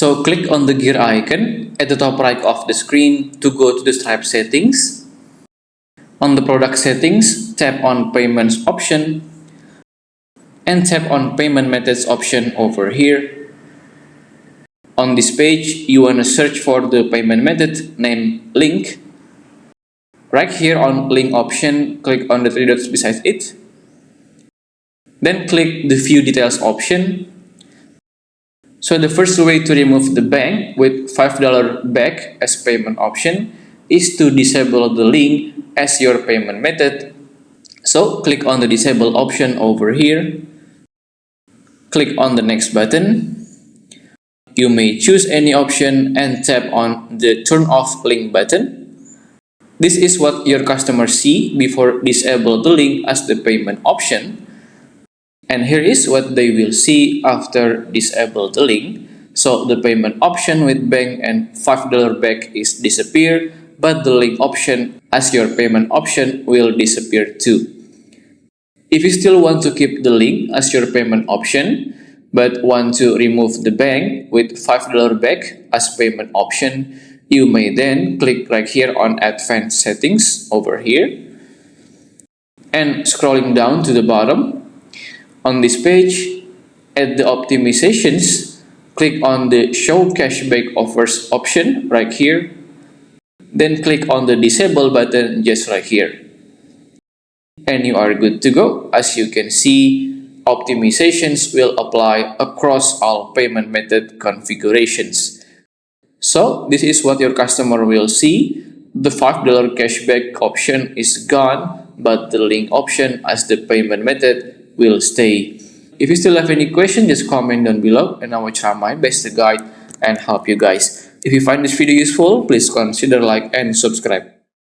So click on the gear icon at the top right of the screen to go to the Stripe settings. On the product settings, tap on payments option and tap on payment methods option over here. On this page, you want to search for the payment method named link. Right here on link option, click on the three dots beside it. Then click the view details option. So the first way to remove the bank with $5 back as payment option is to disable the link as your payment method. So click on the disable option over here. Click on the next button. You may choose any option and tap on the turn off link button. This is what your customers see before disable the link as the payment option. And here is what they will see after disable the link. So the payment option with bank and $5 back is disappear, but the link option as your payment option will disappear too. If you still want to keep the link as your payment option, but want to remove the bank with $5 back as payment option, you may then click right here on advanced settings over here. And scrolling down to the bottom, on this page, at the optimizations, click on the show cashback offers option right here. Then click on the disable button just right here. And you are good to go. As you can see, optimizations will apply across all payment method configurations. So this is what your customer will see. The $5 cashback option is gone, but the link option as the payment method will stay. If you still have any question, just comment down below and I will try my best to guide and help you guys. If you find this video useful, please consider like and subscribe.